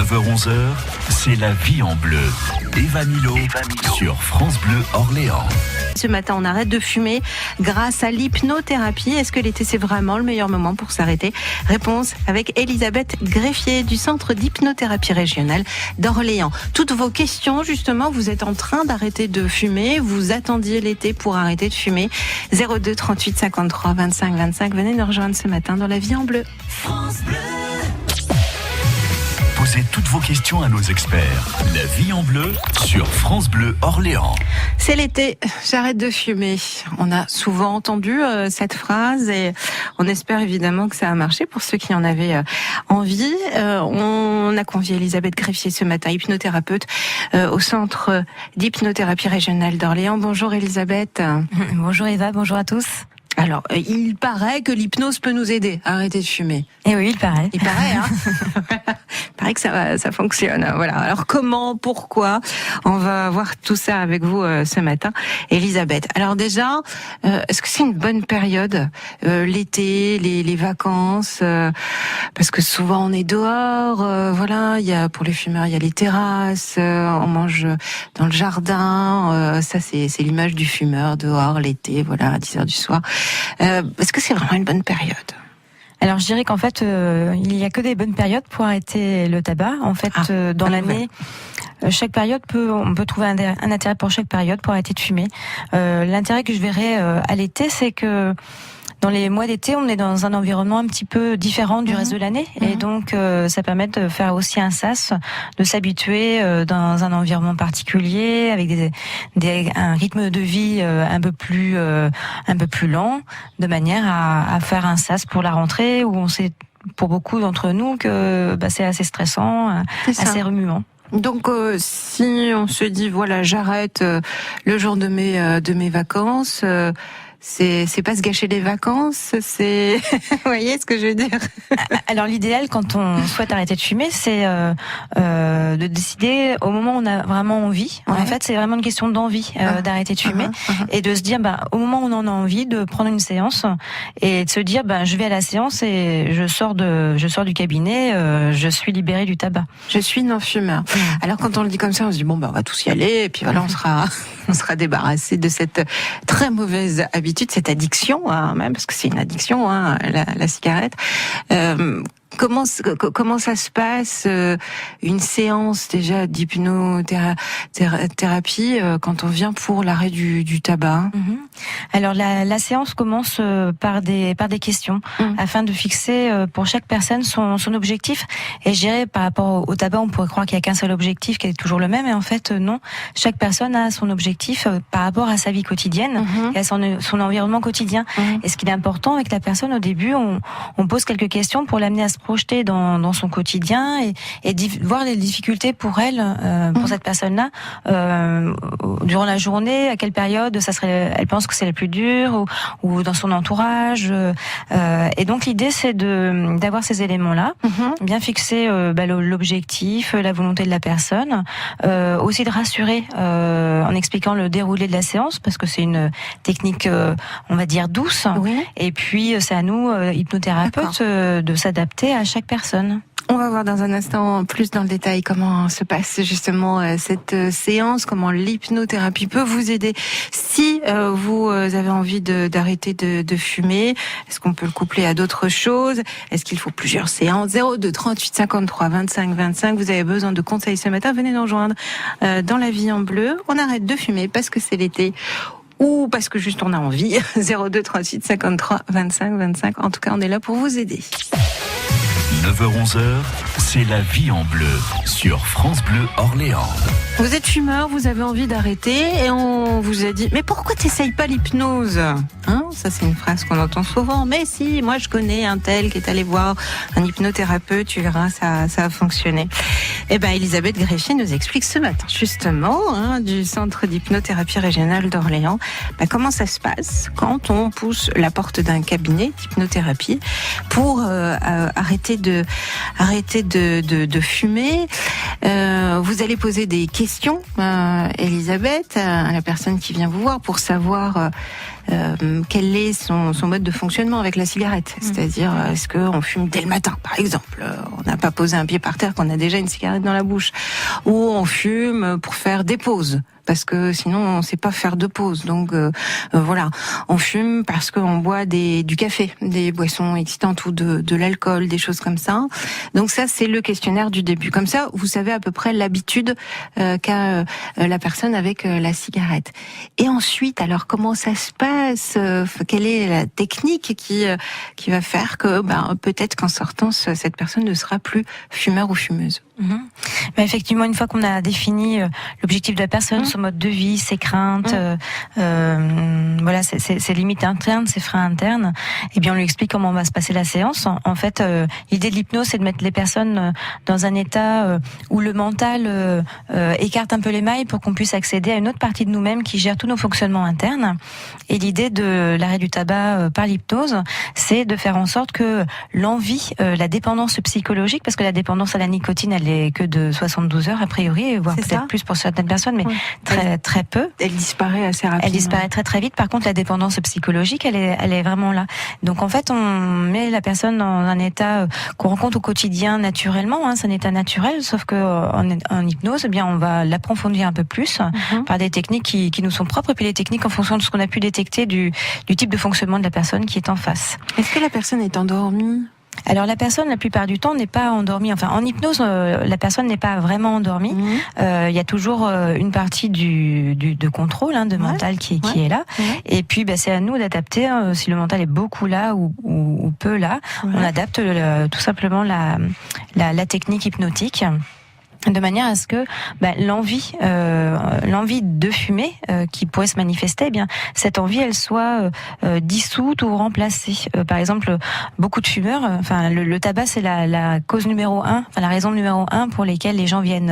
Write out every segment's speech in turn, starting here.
9h-11h, c'est la vie en bleu. Eva Milo sur France Bleu Orléans. Ce matin, on arrête de fumer grâce à l'hypnothérapie. Est-ce que l'été, c'est vraiment le meilleur moment pour s'arrêter? Réponse avec Elisabeth Greffier du Centre d'hypnothérapie régionale d'Orléans. Toutes vos questions, justement, vous êtes en train d'arrêter de fumer. Vous attendiez l'été pour arrêter de fumer. 02 38 53 25 25. Venez nous rejoindre ce matin dans la vie en bleu. France Bleu. Posez toutes vos questions à nos experts. La vie en bleu sur France Bleu Orléans. C'est l'été, j'arrête de fumer. On a souvent entendu cette phrase et on espère évidemment que ça a marché pour ceux qui en avaient envie. On a convié Elisabeth Greffier ce matin, hypnothérapeute au Centre d'hypnothérapie régionale d'Orléans. Bonjour Elisabeth. Bonjour Eva, bonjour à tous. Alors, il paraît que l'hypnose peut nous aider à arrêter de fumer. Eh oui, il paraît. Il paraît, hein. Il paraît que ça fonctionne. Voilà. Alors, comment, pourquoi? On va voir tout ça avec vous ce matin. Elisabeth, alors déjà, est-ce que c'est une bonne période, l'été, les vacances, parce que souvent on est dehors, voilà, il y a, pour les fumeurs, il y a les terrasses, on mange dans le jardin, ça c'est l'image du fumeur dehors, l'été, voilà, à 10h du soir. Est-ce que c'est vraiment une bonne période? Alors je dirais qu'en fait, il n'y a que des bonnes périodes pour arrêter le tabac. En fait, dans l'année, chaque période on peut trouver un intérêt pour chaque période pour arrêter de fumer. L'intérêt que je verrais à l'été, c'est que dans les mois d'été, on est dans un environnement un petit peu différent du reste de l'année, et donc ça permet de faire aussi un sas, de s'habituer dans un environnement particulier, avec un rythme de vie un peu plus lent, de manière à faire un sas pour la rentrée, où on sait pour beaucoup d'entre nous que c'est assez stressant, assez remuant. Donc, si on se dit voilà, j'arrête le jour de mes vacances. C'est pas se gâcher les vacances, c'est... Vous voyez ce que je veux dire? Alors l'idéal, quand on souhaite arrêter de fumer, c'est de décider au moment où on a vraiment envie. Ouais. En fait, c'est vraiment une question d'envie d'arrêter de fumer, et de se dire, au moment où on en a envie, de prendre une séance et de se dire, je vais à la séance et je sors du cabinet, je suis libérée du tabac. Je suis non-fumeur. Alors quand on le dit comme ça, on se dit on va tous y aller, et puis voilà, on sera débarrassé de cette très mauvaise habitude, cette addiction, même, parce que c'est une addiction, la cigarette. Comment ça se passe, une séance déjà d'hypnothérapie quand on vient pour l'arrêt du tabac? Alors la séance commence par des questions afin de fixer pour chaque personne son objectif. Et je dirais, par rapport au tabac, on pourrait croire qu'il n'y a qu'un seul objectif qui est toujours le même, et en fait non. Chaque personne a son objectif par rapport à sa vie quotidienne et à son environnement quotidien. Et ce qui est important avec la personne, au début, on pose quelques questions pour l'amener à se projeter dans son quotidien et voir les difficultés pour elle, pour cette personne-là, durant la journée, à quelle période elle pense que c'est la plus dure, ou dans son entourage. Et donc l'idée, c'est d'avoir ces éléments-là, bien fixer l'objectif, la volonté de la personne, aussi de rassurer en expliquant le déroulé de la séance, parce que c'est une technique, on va dire, douce. Oui. Et puis c'est à nous, hypnothérapeutes, de s'adapter à chaque personne. On va voir dans un instant plus dans le détail comment se passe justement cette séance, comment l'hypnothérapie peut vous aider si vous avez envie d'arrêter de fumer. Est-ce qu'on peut le coupler à d'autres choses? Est-ce qu'il faut plusieurs séances? 02 38 53 25 25. Vous avez besoin de conseils ce matin, venez nous rejoindre dans la vie en bleu. On arrête de fumer parce que c'est l'été, ou parce que juste on a envie. 02 38 53 25 25. En tout cas, on est là pour vous aider. 9h-11h, c'est la vie en bleu sur France Bleu Orléans. Vous êtes fumeur, vous avez envie d'arrêter et on vous a dit « Mais pourquoi t'essayes pas l'hypnose ?» Ça, c'est une phrase qu'on entend souvent. « Mais si, moi je connais un tel qui est allé voir un hypnothérapeute, tu verras, ça a fonctionné. » Eh bien, Elisabeth Greffier nous explique ce matin, justement, du Centre d'hypnothérapie régionale d'Orléans, comment ça se passe quand on pousse la porte d'un cabinet d'hypnothérapie pour arrêter de fumer. Vous allez poser des questions, Elisabeth, à la personne qui vient vous voir pour savoir quel est son mode de fonctionnement avec la cigarette. C'est-à-dire, est-ce qu'on fume dès le matin, par exemple? On n'a pas posé un pied par terre qu'on a déjà une cigarette dans la bouche. Ou on fume pour faire des pauses, parce que sinon on ne sait pas faire de pause. Donc voilà, on fume parce qu'on boit du café, des boissons excitantes ou de l'alcool, des choses comme ça. Donc ça, c'est le questionnaire du début. Comme ça, vous savez à peu près l'habitude qu'a la personne avec la cigarette. Et ensuite, alors comment ça se passe? Quelle est la technique qui va faire que peut-être qu'en sortant, cette personne ne sera plus fumeur ou fumeuse? Mais effectivement, une fois qu'on a défini l'objectif de la personne, son mode de vie, ses craintes, voilà, ses limites internes, ses freins internes, et bien on lui explique comment va se passer la séance. En fait, l'idée de l'hypnose, c'est de mettre les personnes dans un état où le mental écarte un peu les mailles pour qu'on puisse accéder à une autre partie de nous-mêmes qui gère tous nos fonctionnements internes. Et l'idée de l'arrêt du tabac par l'hypnose, c'est de faire en sorte que l'envie, la dépendance psychologique, parce que la dépendance à la nicotine, elle est que de 72 heures a priori, voire peut-être plus pour certaines personnes, mais très peu. Elle disparaît assez rapidement. Elle disparaît très vite. Par contre, la dépendance psychologique, elle est vraiment là. Donc en fait, on met la personne dans un état qu'on rencontre au quotidien naturellement. C'est un état naturel, sauf que en hypnose, eh bien, on va l'approfondir un peu plus par des techniques qui nous sont propres, et puis les techniques en fonction de ce qu'on a pu détecter du type de fonctionnement de la personne qui est en face. Est-ce que la personne est endormie? Alors la personne, la plupart du temps, n'est pas endormie. Enfin, en hypnose, la personne n'est pas vraiment endormie. Il y a toujours une partie de contrôle, de mental qui est là. Et puis, c'est à nous d'adapter. Si le mental est beaucoup là ou peu là, on adapte tout simplement la technique hypnotique, de manière à ce que l'envie de fumer qui pourrait se manifester, eh bien cette envie, elle soit dissoute ou remplacée. Par exemple, beaucoup de fumeurs, le tabac, c'est la cause numéro 1, la raison numéro 1 pour lesquelles les gens viennent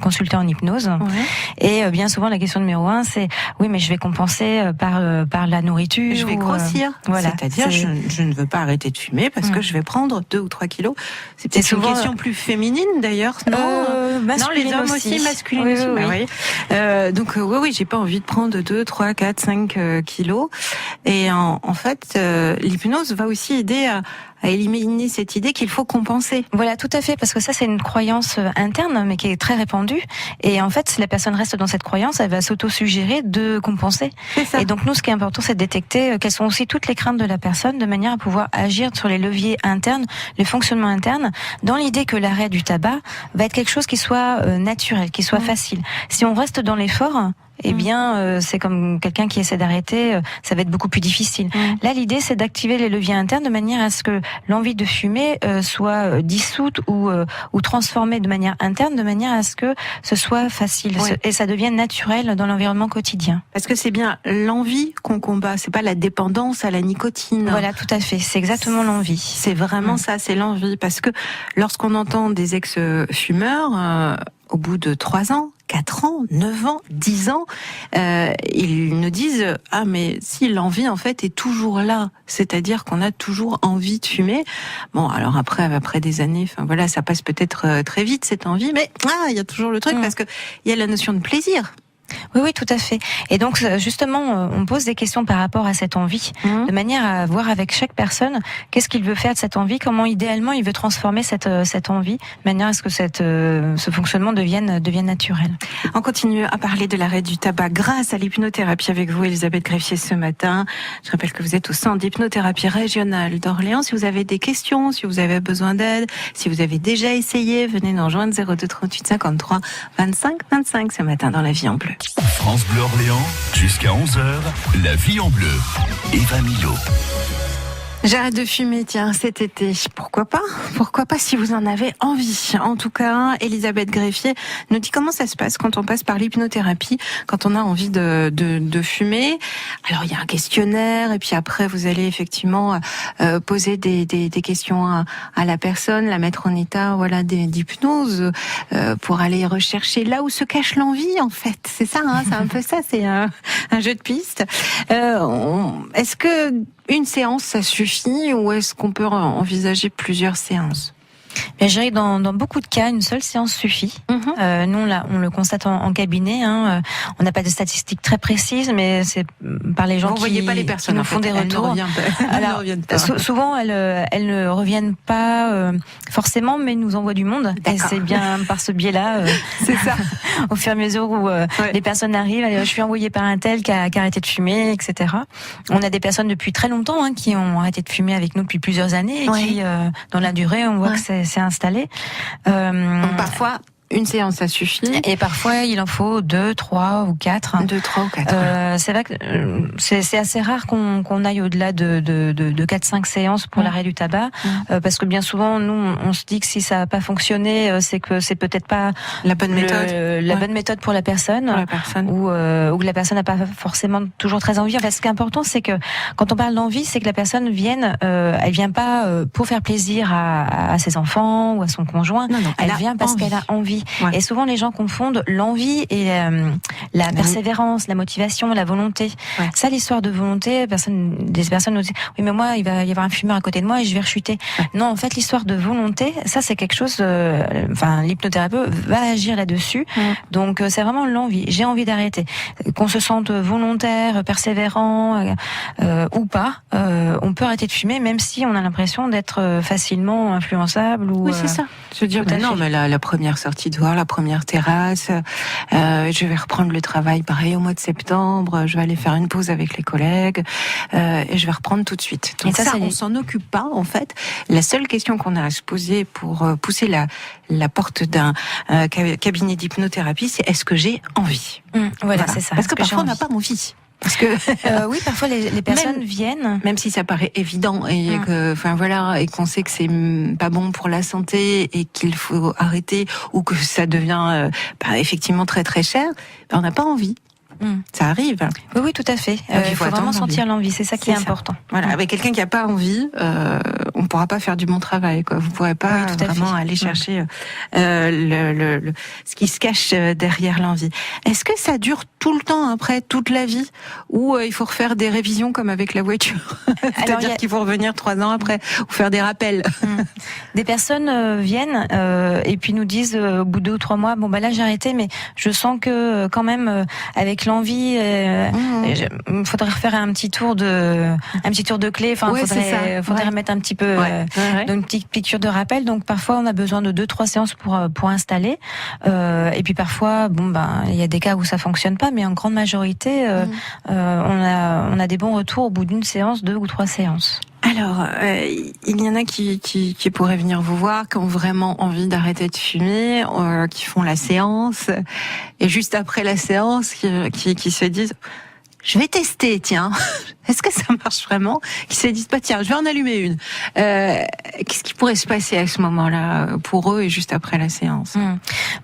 consulter en hypnose. Et bien souvent, la question numéro 1, c'est oui, mais je vais compenser par la nourriture. Je vais grossir. Voilà. C'est-à-dire, je ne veux pas arrêter de fumer parce que je vais prendre 2 ou 3 kilos. C'est peut-être une question plus féminine d'ailleurs, non? Non, les hommes aussi, masculines aussi. Oui. Donc oui, j'ai pas envie de prendre 2, 3, 4, 5 kilos. Et en fait, l'hypnose va aussi aider à éliminer cette idée qu'il faut compenser. Voilà, tout à fait, parce que ça, c'est une croyance interne, mais qui est très répandue. Et en fait, si la personne reste dans cette croyance, elle va s'auto-suggérer de compenser. C'est ça. Et donc, nous, ce qui est important, c'est de détecter quelles sont aussi toutes les craintes de la personne, de manière à pouvoir agir sur les leviers internes, les fonctionnements internes, dans l'idée que l'arrêt du tabac va être quelque chose qui soit naturel, qui soit facile. Si on reste dans l'effort, eh bien, c'est comme quelqu'un qui essaie d'arrêter, ça va être beaucoup plus difficile. Là, l'idée, c'est d'activer les leviers internes de manière à ce que l'envie de fumer soit dissoute ou transformée de manière interne, de manière à ce que ce soit facile et ça devienne naturel dans l'environnement quotidien. Parce que c'est bien l'envie qu'on combat, c'est pas la dépendance à la nicotine. Voilà, tout à fait, c'est exactement l'envie. C'est vraiment ça, c'est l'envie. Parce que lorsqu'on entend des ex-fumeurs, au bout de 3 ans, 4 ans, 9 ans, 10 ans, ils nous disent « Ah, mais si l'envie, en fait, est toujours là, c'est-à-dire qu'on a toujours envie de fumer. » Bon, alors après des années, voilà, ça passe peut-être très vite, cette envie, mais il y a toujours le truc, parce que il y a la notion de plaisir. Oui, tout à fait. Et donc, justement, on pose des questions par rapport à cette envie, de manière à voir avec chaque personne qu'est-ce qu'il veut faire de cette envie, comment idéalement il veut transformer cette envie, de manière à ce que ce fonctionnement devienne naturel. On continue à parler de l'arrêt du tabac grâce à l'hypnothérapie avec vous, Elisabeth Greffier, ce matin. Je rappelle que vous êtes au centre d'hypnothérapie régionale d'Orléans. Si vous avez des questions, si vous avez besoin d'aide, si vous avez déjà essayé, venez nous rejoindre 02 38 53 25 25 ce matin dans La Vie en Bleu. France Bleu Orléans, jusqu'à 11h, La Vie en Bleu. Eva Milo. J'arrête de fumer, tiens, cet été. Pourquoi pas si vous en avez envie. En tout cas, Elisabeth Greffier nous dit comment ça se passe quand on passe par l'hypnothérapie, quand on a envie de fumer. Alors, il y a un questionnaire, et puis après, vous allez effectivement poser des questions à la personne, la mettre en état, d'hypnose, pour aller rechercher là où se cache l'envie, en fait. C'est ça, c'est un peu ça, c'est un jeu de piste. Est-ce que une séance, ça suffit, ou est-ce qu'on peut envisager plusieurs séances? Mais je dirais que dans beaucoup de cas, une seule séance suffit. Nous, on le constate en cabinet. On n'a pas de statistiques très précises, mais c'est par les gens Vous voyez pas les personnes, qui nous font des retours. Elles ne reviennent pas. Souvent, elles ne reviennent pas forcément, mais nous envoient du monde. Et c'est bien par ce biais-là. C'est ça. Au fur et à mesure où les personnes arrivent, je suis envoyée par un tel qui a arrêté de fumer, etc. On a des personnes depuis très longtemps qui ont arrêté de fumer avec nous depuis plusieurs années et qui, dans la durée, on voit que c'est installé. Donc, parfois, une séance, ça suffit. Et parfois, il en faut 2, 3 ou 4. 2, 3 ou 4. C'est vrai que c'est assez rare qu'on aille au-delà de 4-5 séances pour l'arrêt du tabac, parce que bien souvent, nous, on se dit que si ça n'a pas fonctionné, c'est que c'est peut-être pas la bonne méthode, bonne méthode pour la personne, ou que la personne n'a pas forcément toujours très envie. En fait, ce qui est important, c'est que quand on parle d'envie, c'est que la personne vienne, elle vient pas pour faire plaisir à ses enfants ou à son conjoint. Non, elle vient parce qu'elle a envie. Et souvent, les gens confondent l'envie et la persévérance, la motivation, la volonté. Ça, l'histoire de volonté, des personnes nous disent oui, mais moi, il va y avoir un fumeur à côté de moi et je vais rechuter. Non, en fait, l'histoire de volonté, ça, c'est quelque chose. L'hypnothérapeute va agir là-dessus. Donc, c'est vraiment l'envie. J'ai envie d'arrêter. Qu'on se sente volontaire, persévérant ou pas, on peut arrêter de fumer, même si on a l'impression d'être facilement influençable. Oui, c'est ça. Je veux dire, non, mais la première sortie de voir, la première terrasse, je vais reprendre le travail pareil au mois de septembre, je vais aller faire une pause avec les collègues et je vais reprendre tout de suite. Donc ça on s'en occupe pas en fait. La seule question qu'on a à se poser pour pousser la porte d'un cabinet d'hypnothérapie, c'est est-ce que j'ai envie? Voilà, c'est ça. Parce que parfois on n'a pas envie. Parce que oui, parfois les personnes viennent, même si ça paraît évident et que, et qu'on sait que c'est pas bon pour la santé et qu'il faut arrêter ou que ça devient effectivement très très cher, on n'a pas envie. Ça arrive. Oui, tout à fait. Il faut vraiment sentir l'envie, c'est ça qui est important. Voilà, avec quelqu'un qui n'a pas envie, on ne pourra pas faire du bon travail. Vous ne pourrez pas vraiment aller chercher ce qui se cache derrière l'envie. Est-ce que ça dure tout le temps après, toute la vie, ou il faut refaire des révisions comme avec la voiture? C'est-à-dire qu'il faut revenir 3 ans après ou faire des rappels. Des personnes viennent et puis nous disent au bout de 2 ou 3 mois, là j'ai arrêté, mais je sens que quand même avec l'envie, il faudrait refaire un petit tour de clé. Faudrait remettre un petit peu une petite piqûre de rappel. Donc parfois on a besoin de 2-3 séances pour installer. Et puis parfois, il y a des cas où ça fonctionne pas, mais en grande majorité, on a des bons retours au bout d'une séance, 2 ou 3 séances. Alors, il y en a qui pourraient venir vous voir, qui ont vraiment envie d'arrêter de fumer, qui font la séance, et juste après la séance, qui se disent je vais tester, tiens, est-ce que ça marche vraiment? Qui se disent tiens, je vais en allumer une. Qu'est-ce qui pourrait se passer à ce moment-là pour eux et juste après la séance?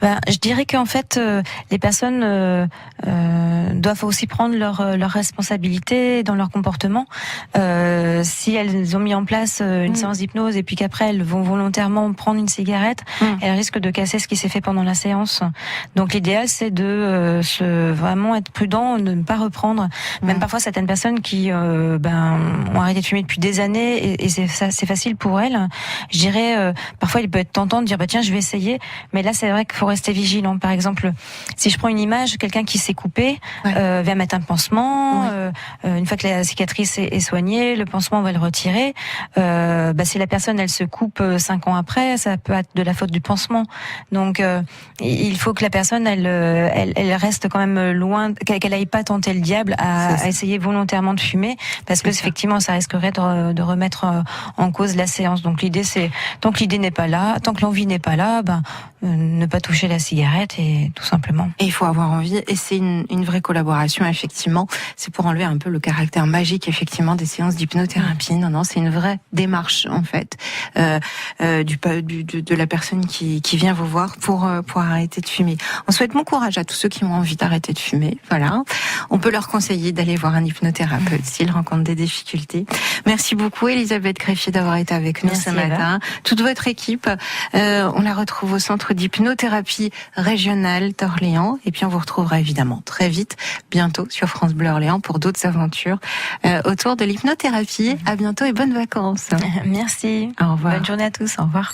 Je dirais qu'en fait, les personnes doivent aussi prendre leur responsabilité dans leur comportement. Si elles ont mis en place une séance d'hypnose et puis qu'après elles vont volontairement prendre une cigarette, elles risquent de casser ce qui s'est fait pendant la séance. Donc l'idéal, c'est de vraiment être prudent, de ne pas reprendre. Même parfois certaines personnes qui ont arrêté de fumer depuis des années et c'est facile pour elles. Je dirais parfois il peut être tentant de dire tiens, je vais essayer, mais là c'est vrai qu'il faut rester vigilant. Par exemple, si je prends une image, quelqu'un qui s'est coupé vient mettre un pansement, une fois que la cicatrice est soignée, le pansement on va le retirer. Si la personne elle se coupe 5 ans après, ça peut être de la faute du pansement. Donc il faut que la personne elle reste quand même loin, qu'elle aille pas tenter le diable à essayer volontairement de fumer, parce que effectivement ça risquerait de remettre en cause la séance. Donc l'idée c'est, tant que l'idée n'est pas là, tant que l'envie n'est pas là, ne pas toucher la cigarette, et tout simplement. Et il faut avoir envie, et c'est une vraie collaboration effectivement. C'est pour enlever un peu le caractère magique effectivement des séances d'hypnothérapie. Non, c'est une vraie démarche en fait de la personne qui vient vous voir pour arrêter de fumer. On souhaite bon courage à tous ceux qui ont envie d'arrêter de fumer. Voilà, on peut leur conseiller d'aller voir un hypnothérapeute s'ils rencontrent des difficultés. Merci beaucoup Elisabeth Greffier d'avoir été avec nous ce matin. Toute votre équipe, on la retrouve au centre d'hypnothérapie régionale d'Orléans, et puis on vous retrouvera évidemment très vite, bientôt sur France Bleu Orléans pour d'autres aventures autour de l'hypnothérapie. À bientôt et bonnes vacances. Merci. Au revoir. Bonne journée à tous. Au revoir.